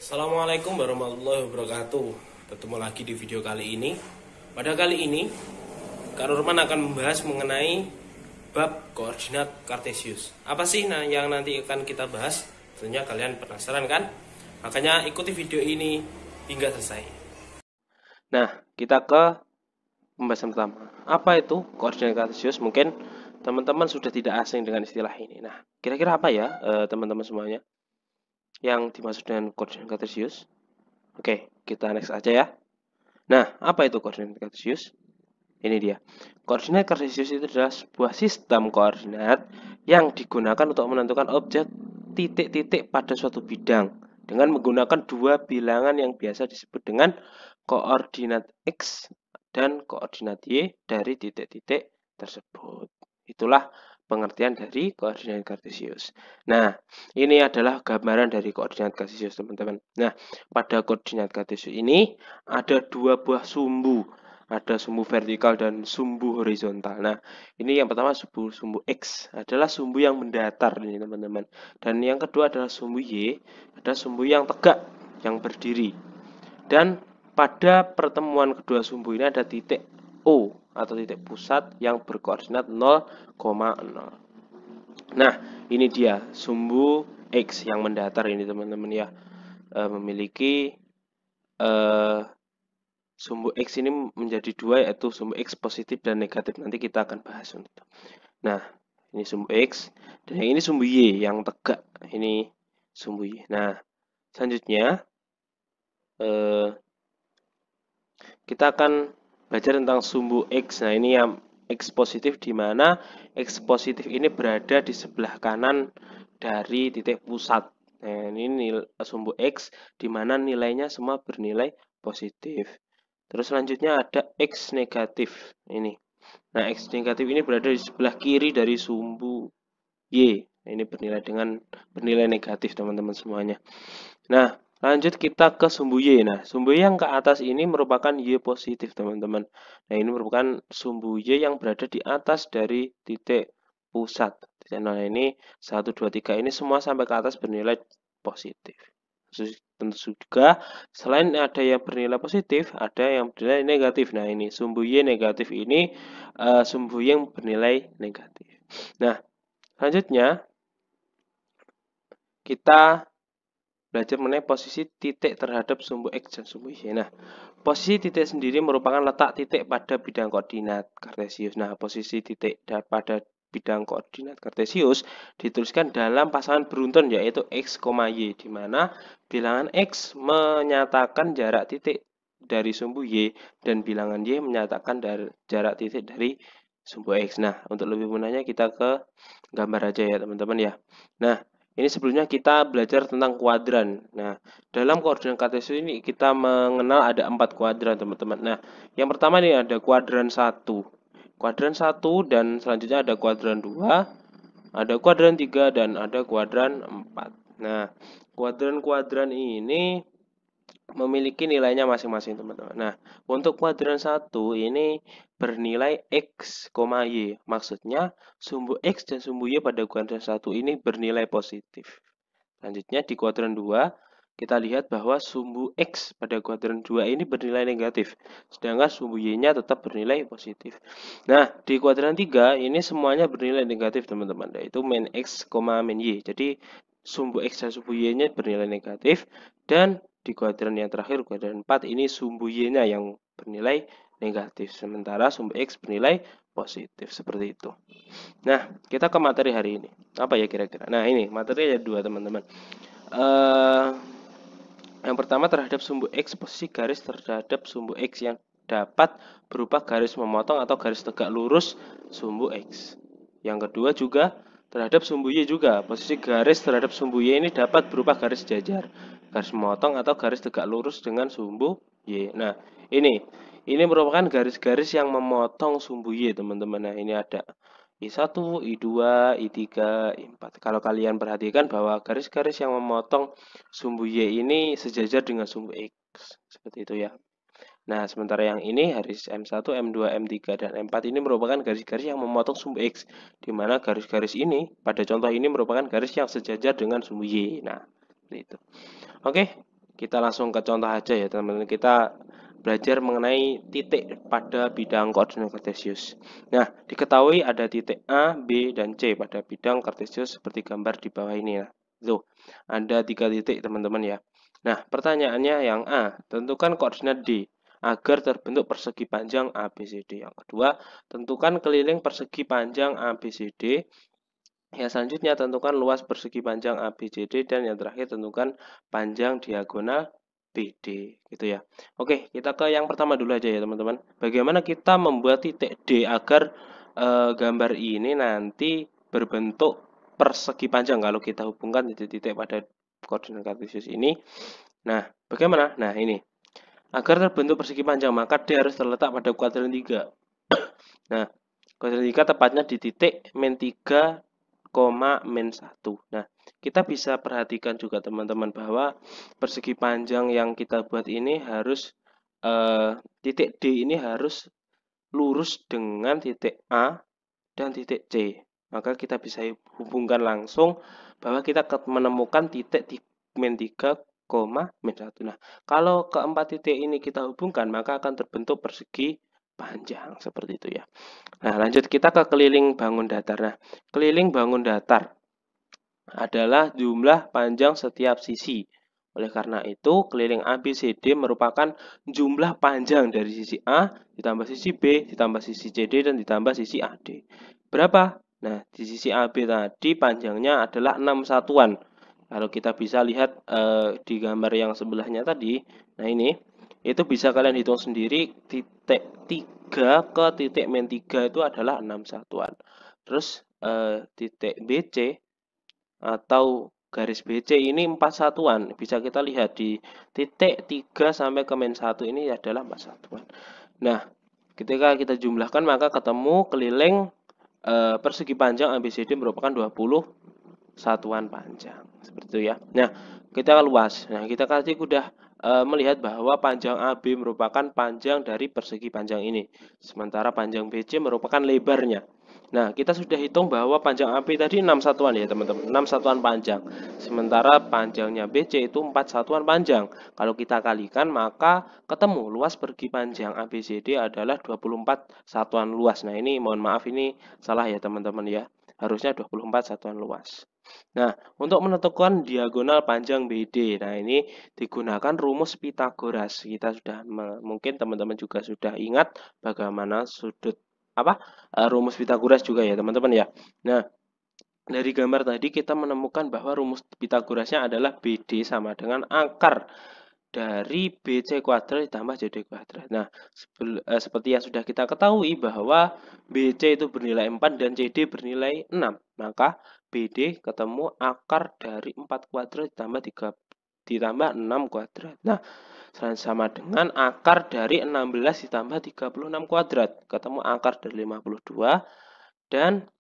Assalamualaikum warahmatullahi wabarakatuh. Bertemu lagi di video kali ini. Pada kali ini, Kak Nurman akan membahas mengenai bab koordinat kartesius. Apa sih yang nanti akan kita bahas? Tentunya kalian penasaran kan? Makanya ikuti video ini hingga selesai. Nah, kita ke pembahasan pertama. Apa itu koordinat kartesius? Mungkin teman-teman sudah tidak asing dengan istilah ini. Nah, kira-kira apa ya teman-teman semuanya yang dimaksud dengan koordinat kartesius? Oke, kita next aja ya. Nah, apa itu koordinat kartesius? Ini dia. Koordinat kartesius itu adalah sebuah sistem koordinat yang digunakan untuk menentukan objek titik-titik pada suatu bidang dengan menggunakan dua bilangan yang biasa disebut dengan koordinat X dan koordinat Y dari titik-titik tersebut. Itulah pengertian dari koordinat kartesius. Nah, ini adalah gambaran dari koordinat kartesius, teman-teman. Nah, pada koordinat kartesius ini ada dua buah sumbu. Ada sumbu vertikal dan sumbu horizontal. Nah, ini yang pertama sumbu X adalah sumbu yang mendatar ini, teman-teman. Dan yang kedua adalah sumbu Y, ada sumbu yang tegak, yang berdiri. Dan pada pertemuan kedua sumbu ini ada titik O atau titik pusat yang berkoordinat 0,0. Nah, ini dia sumbu X yang mendatar ini, teman-teman ya. Memiliki sumbu X ini menjadi dua, yaitu sumbu X positif dan negatif. Nanti kita akan bahas untuk itu. Nah, ini sumbu X dan yang ini sumbu Y yang tegak. Ini sumbu Y. Nah, selanjutnya kita akan belajar tentang sumbu X. Nah, ini yang X positif, di mana X positif ini berada di sebelah kanan dari titik pusat. Nah, ini sumbu X di mana nilainya semua bernilai positif. Terus selanjutnya ada X negatif ini. Nah, X negatif ini berada di sebelah kiri dari sumbu Y. Nah, ini bernilai negatif, teman-teman semuanya. Nah, lanjut kita ke sumbu Y. Nah, sumbu Y yang ke atas ini merupakan Y positif, teman-teman. Nah, ini merupakan sumbu Y yang berada di atas dari titik pusat. Nah, ini 1, 2, 3 ini semua sampai ke atas bernilai positif. Tentu juga selain ada yang bernilai positif, ada yang bernilai negatif. Nah, ini sumbu Y negatif ini sumbu Y yang bernilai negatif. Nah, selanjutnya kita belajar mengenai posisi titik terhadap sumbu X dan sumbu Y. Nah, posisi titik sendiri merupakan letak titik pada bidang koordinat kartesius. Nah, posisi titik pada bidang koordinat kartesius dituliskan dalam pasangan beruntun, yaitu X, Y, di mana bilangan X menyatakan jarak titik dari sumbu Y dan bilangan Y menyatakan jarak titik dari sumbu X. Nah, untuk lebih mudahnya kita ke gambar aja ya, teman-teman ya. Nah, ini sebelumnya kita belajar tentang kuadran. Nah, dalam koordinat kartesius ini kita mengenal ada 4 kuadran, teman-teman. Nah, yang pertama ini ada kuadran 1. Kuadran 1 dan selanjutnya ada kuadran 2, ada kuadran 3 dan ada kuadran 4. Nah, kuadran-kuadran ini memiliki nilainya masing-masing, teman-teman. Nah, untuk kuadran 1 ini bernilai X, Y. Maksudnya sumbu X dan sumbu Y pada kuadran 1 ini bernilai positif. Selanjutnya di kuadran 2 kita lihat bahwa sumbu X pada kuadran 2 ini bernilai negatif, sedangkan sumbu Y-nya tetap bernilai positif. Nah, di kuadran 3 ini semuanya bernilai negatif, teman-teman, yaitu min X, min Y. Jadi, sumbu X dan sumbu Y-nya bernilai negatif, dan di kuadran yang terakhir, kuadran 4, ini sumbu Y-nya yang bernilai negatif, sementara sumbu X bernilai positif, seperti itu. Nah, kita ke materi hari ini. Apa ya kira-kira? Nah, ini materi ada 2, teman-teman. Yang pertama terhadap sumbu X, posisi garis terhadap sumbu X yang dapat berupa garis memotong atau garis tegak lurus sumbu X. Yang kedua juga terhadap sumbu Y juga, posisi garis terhadap sumbu Y ini dapat berupa garis jajar, garis memotong atau garis tegak lurus dengan sumbu Y. Nah, ini merupakan garis-garis yang memotong sumbu Y, teman-teman. Nah, ini ada I1, I2, I3, I4. Kalau kalian perhatikan bahwa garis-garis yang memotong sumbu Y ini sejajar dengan sumbu X. Seperti itu ya. Nah, sementara yang ini garis M1, M2, M3, dan M4 ini merupakan garis-garis yang memotong sumbu X. Di mana garis-garis ini, pada contoh ini merupakan garis yang sejajar dengan sumbu Y. Nah, seperti itu. Oke, kita langsung ke contoh aja ya teman-teman. Kita belajar mengenai titik pada bidang koordinat kartesius. Nah, diketahui ada titik A, B, dan C pada bidang kartesius seperti gambar di bawah ini ya. Tuh, ada 3 titik teman-teman ya. Nah, pertanyaannya yang A, tentukan koordinat D agar terbentuk persegi panjang ABCD. Yang kedua, tentukan keliling persegi panjang ABCD. Yang selanjutnya, tentukan luas persegi panjang ABCD, dan yang terakhir tentukan panjang diagonal BD, gitu ya. Oke, kita ke yang pertama dulu aja ya teman-teman. Bagaimana kita membuat titik D agar gambar ini nanti berbentuk persegi panjang kalau kita hubungkan titik-titik pada koordinat kartesius ini. Nah, bagaimana? Nah, ini. Agar terbentuk persegi panjang, maka D harus terletak pada kuadran 3. Nah, kuadran 3 tepatnya di titik min 3, min 1. Nah, kita bisa perhatikan juga teman-teman bahwa persegi panjang yang kita buat ini harus titik D ini harus lurus dengan titik A dan titik C. Maka kita bisa hubungkan langsung bahwa kita menemukan titik min 3, min 1. Nah, kalau keempat titik ini kita hubungkan, maka akan terbentuk persegi panjang seperti itu ya. Nah, lanjut kita ke keliling bangun datar. Nah, keliling bangun datar adalah jumlah panjang setiap sisi. Oleh karena itu, keliling ABCD merupakan jumlah panjang dari sisi A ditambah sisi B ditambah sisi CD dan ditambah sisi AD. Berapa? Nah, di sisi AB tadi panjangnya adalah 6 satuan. Kalau kita bisa lihat di gambar yang sebelahnya tadi, nah ini itu bisa kalian hitung sendiri, titik 3 ke titik min 3 itu adalah 6 satuan. Terus titik BC atau garis BC ini 4 satuan. Bisa kita lihat di titik 3 sampai ke min 1 ini adalah 4 satuan. Nah, ketika kita jumlahkan maka ketemu keliling persegi panjang ABCD merupakan 20 satuan panjang. Seperti itu ya. Nah, kita luas. Nah, kita tadi sudah melihat bahwa panjang AB merupakan panjang dari persegi panjang ini. Sementara panjang BC merupakan lebarnya. Nah, kita sudah hitung bahwa panjang AB tadi 6 satuan ya teman-teman. 6 satuan panjang. Sementara panjangnya BC itu 4 satuan panjang. Kalau kita kalikan maka ketemu luas persegi panjang ABCD adalah 24 satuan luas. Nah, ini mohon maaf ini salah ya teman-teman ya. Harusnya 24 satuan luas. Nah, untuk menentukan diagonal panjang BD, nah ini digunakan rumus Pythagoras. Kita sudah mungkin teman-teman juga sudah ingat bagaimana rumus Pythagoras juga ya teman-teman ya. Nah, dari gambar tadi kita menemukan bahwa rumus Pythagorasnya adalah BD sama dengan akar dari BC kuadrat ditambah CD kuadrat. Nah, seperti yang sudah kita ketahui bahwa BC itu bernilai 4 dan CD bernilai 6. Maka BD ketemu akar dari 4 kuadrat ditambah 6 kuadrat. Nah, sama dengan akar dari 16 ditambah 36 kuadrat. Ketemu akar dari 52 dan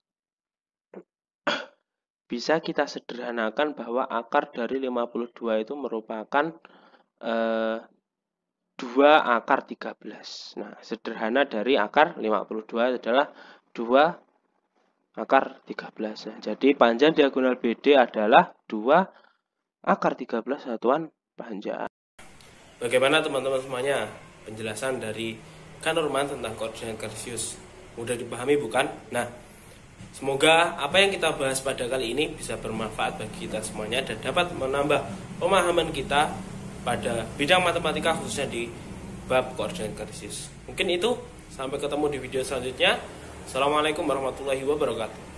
bisa kita sederhanakan bahwa akar dari 52 itu merupakan 2 akar 13. Nah, sederhana dari akar 52 adalah 2 akar 13. Nah, jadi panjang diagonal BD adalah 2 akar 13 satuan panjang. Bagaimana teman-teman semuanya? Penjelasan dari Kak Nurman tentang koordinat kartesius mudah dipahami bukan? Nah, semoga apa yang kita bahas pada kali ini bisa bermanfaat bagi kita semuanya dan dapat menambah pemahaman kita pada bidang matematika khususnya di bab koordinat kartesius. Mungkin itu, sampai ketemu di video selanjutnya. Assalamualaikum warahmatullahi wabarakatuh.